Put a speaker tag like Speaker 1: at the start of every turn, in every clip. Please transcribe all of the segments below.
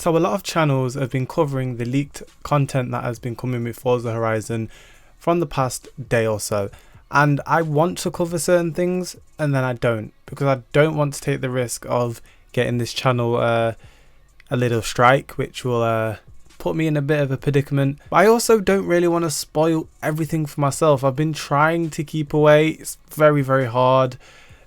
Speaker 1: So a lot of channels have been covering the leaked content that has been coming with Forza Horizon from the past day or so. And I want to cover certain things and then I don't, because I don't want to take the risk of getting this channel a little strike, which will put me in a bit of a predicament. But I also don't really want to spoil everything for myself. I've been trying to keep away. It's very, very hard,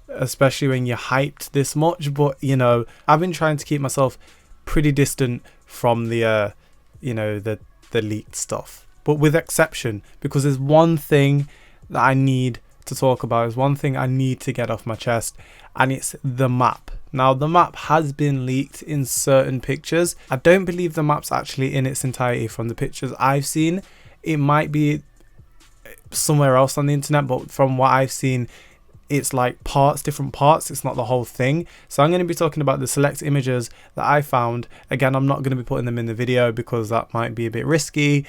Speaker 1: especially when you're hyped this much. But, you know, I've been trying to keep myself pretty distant from the, you know, the leaked stuff. But with exception, because there's one thing that I need to talk about, is one thing I need to get off my chest, and it's the map. Now, the map has been leaked in certain pictures. I don't believe the map's actually in its entirety from the pictures I've seen. It might be somewhere else on the internet, but from what I've seen, it's like parts, different parts. It's not the whole thing. So I'm going to be talking about the select images that I found. Again, I'm not going to be putting them in the video because that might be a bit risky,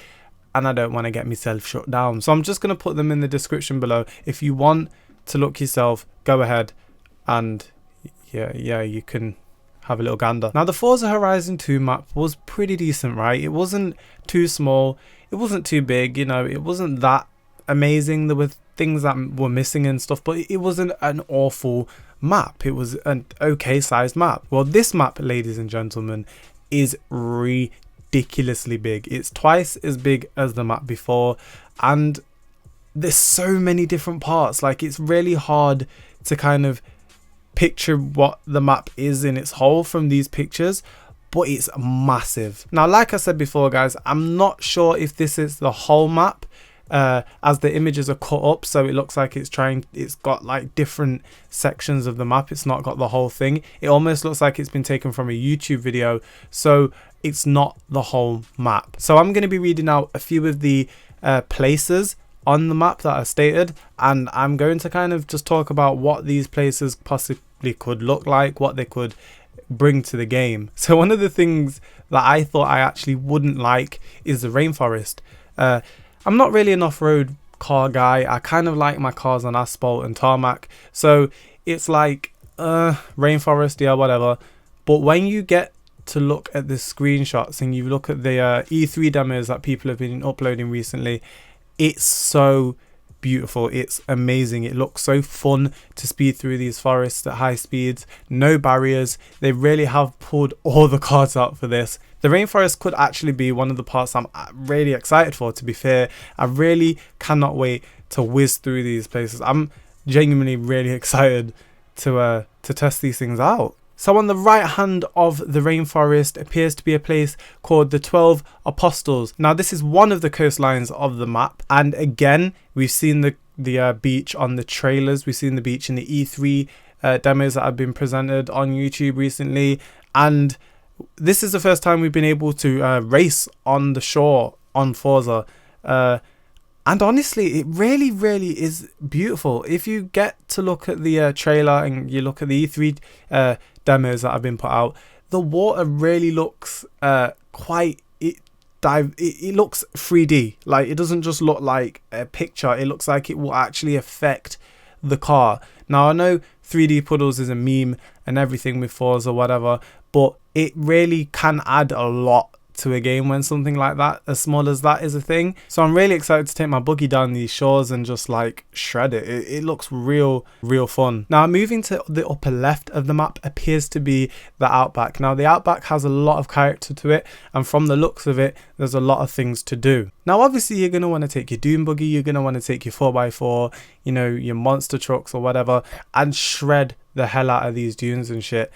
Speaker 1: and I don't want to get myself shut down. So I'm just going to put them in the description below. If you want to look yourself, go ahead and yeah, you can have a little gander. Now, the Forza Horizon 2 map was pretty decent, right? It wasn't too small, it wasn't too big, you know, it wasn't that amazing. There were things that were missing and stuff, but it wasn't an awful map. It was an okay sized map. Well, this map, ladies and gentlemen, is ridiculously big. It's twice as big as the map before, and there's so many different parts. Like, it's really hard to kind of picture what the map is in its whole from these pictures, but it's massive. Now, like I said before, guys, I'm not sure if this is the whole map, as the images are cut up, so it looks like it's got like different sections of the map. It's not got the whole thing. It almost looks like it's been taken from a YouTube video, so it's not the whole map. So I'm going to be reading out a few of the places on the map that are stated, and I'm going to kind of just talk about what these places possibly could look like, what they could bring to the game. So one of the things that I thought I actually wouldn't like is the rainforest. I'm not really an off-road car guy. I kind of like my cars on asphalt and tarmac, so it's like rainforest, yeah, whatever. But when you get to look at the screenshots and you look at the E3 demos that people have been uploading recently, it's so beautiful. It's amazing. It looks so fun to speed through these forests at high speeds, no barriers. They really have pulled all the cards out for this. The rainforest could actually be one of the parts I'm really excited for, to be fair. I really cannot wait to whiz through these places. I'm genuinely really excited to test these things out. So on the right hand of the rainforest appears to be a place called the 12 Apostles. Now, this is one of the coastlines of the map, and again, we've seen the beach on the trailers. We've seen the beach in the E3 demos that have been presented on YouTube recently, and this is the first time we've been able to race on the shore on Forza. And honestly, it really, really is beautiful. If you get to look at the trailer and you look at the E3 demos that have been put out, the water really looks it looks 3D. Like, it doesn't just look like a picture. It looks like it will actually affect the car. Now, I know 3D puddles is a meme and everything with Forza or whatever, but it really can add a lot to a game when something like that, as small as that, is a thing. So I'm really excited to take my buggy down these shores and just like shred it. It looks real fun. Now, moving to the upper left of the map appears to be the Outback. Now, the Outback has a lot of character to it, and from the looks of it, there's a lot of things to do. Now, obviously, you're going to want to take your Doom buggy, you're going to want to take your 4x4, you know, your monster trucks or whatever, and shred the hell out of these dunes and shit.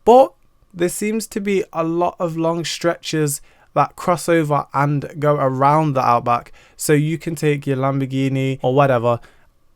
Speaker 1: But there seems to be a lot of long stretches that cross over and go around the Outback, so you can take your Lamborghini or whatever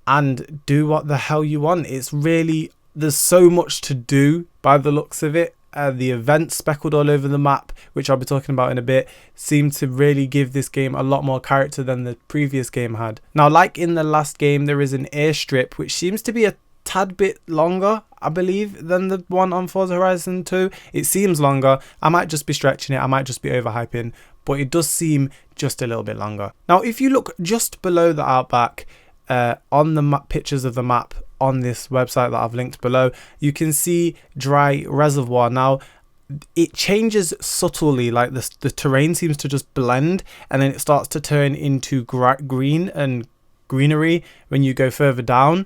Speaker 1: and do what the hell you want. It's really, there's so much to do by the looks of it. The events speckled all over the map, which I'll be talking about in a bit, seem to really give this game a lot more character than the previous game had. Now, like in the last game, there is an airstrip which seems to be a tad bit longer, I believe, than the one on Forza Horizon 2. It seems longer. I might just be stretching it, I might just be overhyping, but it does seem just a little bit longer. Now, if you look just below the Outback, on the pictures of the map on this website that I've linked below, you can see Dry Reservoir. Now, it changes subtly, like the terrain seems to just blend, and then it starts to turn into green and greenery when you go further down.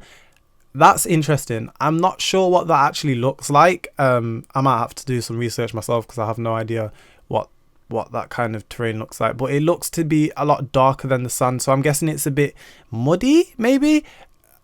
Speaker 1: That's interesting. I'm not sure what that actually looks like. I might have to do some research myself because I have no idea what that kind of terrain looks like, but it looks to be a lot darker than the sun, so I'm guessing it's a bit muddy, maybe.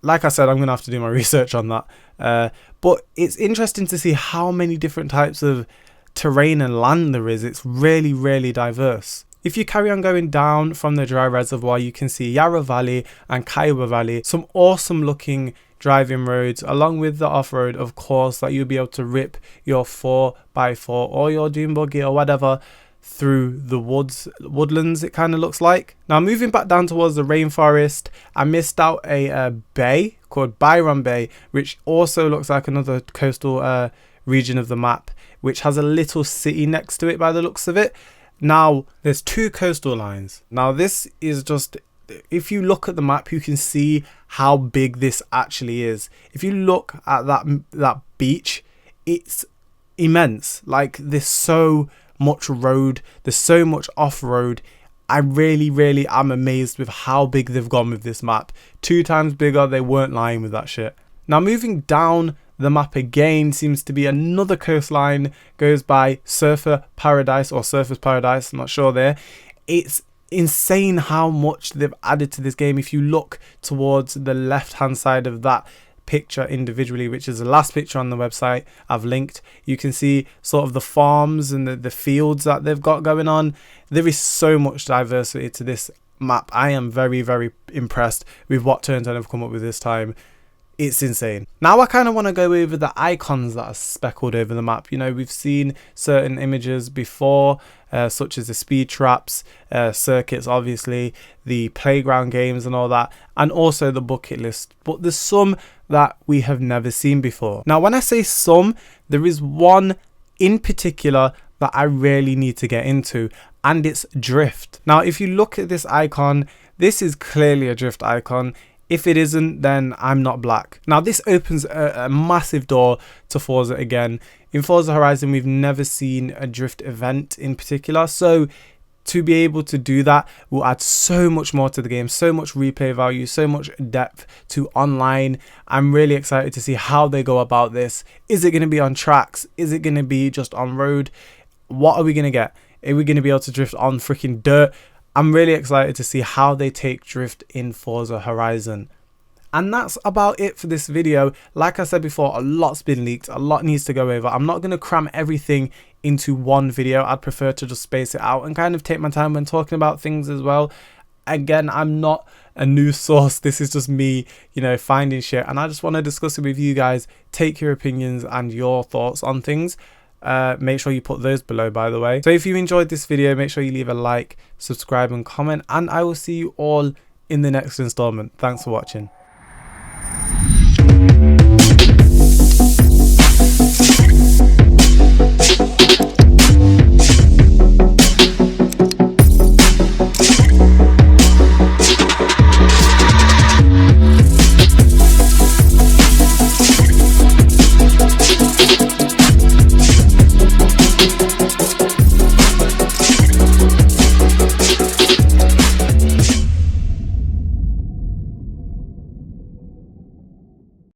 Speaker 1: Like I said, I'm gonna have to do my research on that, but it's interesting to see how many different types of terrain and land there is. It's really diverse. If you carry on going down from the dry reservoir, you can see Yarra Valley and Kiowa Valley, some awesome looking driving roads, along with the off-road, of course, that you'll be able to rip your 4x4 or your dune buggy or whatever through the woodlands, it kind of looks like. Now moving back down towards the rainforest, I missed out a bay called Byron Bay, which also looks like another coastal region of the map, which has a little city next to it by the looks of it. Now there's two coastal lines. Now this is just, if you look at the map, you can see how big this actually is. If you look at that beach, it's immense. Like, there's so much road, there's so much off-road. I really am amazed with how big they've gone with this map. 2 times bigger. They weren't lying with that shit. Now moving down the map again, seems to be another coastline, goes by Surfer Paradise or Surfer's Paradise, I'm not sure there. It's insane how much they've added to this game. If you look towards the left hand side of that picture individually, which is the last picture on the website I've linked, you can see sort of the farms and the fields that they've got going on. There is so much diversity to this map. I am very impressed with what Turn10 have come up with this time. It's insane. Now I kind of want to go over the icons that are speckled over the map. You know, we've seen certain images before, such as the speed traps, circuits, obviously, the playground games and all that, and also the bucket list. But there's some that we have never seen before. Now when I say some, there is one in particular that I really need to get into, and it's drift. Now if you look at this icon, this is clearly a drift icon. If it isn't, then I'm not black. Now this opens a massive door to Forza again. In Forza Horizon, we've never seen a drift event in particular, so to be able to do that will add so much more to the game, so much replay value, so much depth to online. I'm really excited to see how they go about this. Is it going to be on tracks? Is it going to be just on road? What are we going to get? Are we going to be able to drift on freaking dirt? I'm really excited to see how they take drift in Forza Horizon. And that's about it for this video. Like I said before, a lot's been leaked, a lot needs to go over. I'm not going to cram everything into one video. I'd prefer to just space it out and kind of take my time when talking about things as well. Again, I'm not a news source. This is just me, you know, finding shit, and I just want to discuss it with you guys, take your opinions and your thoughts on things. Make sure you put those below, by the way. So if you enjoyed this video, make sure you leave a like, subscribe and comment, and I will see you all in the next installment. Thanks for watching.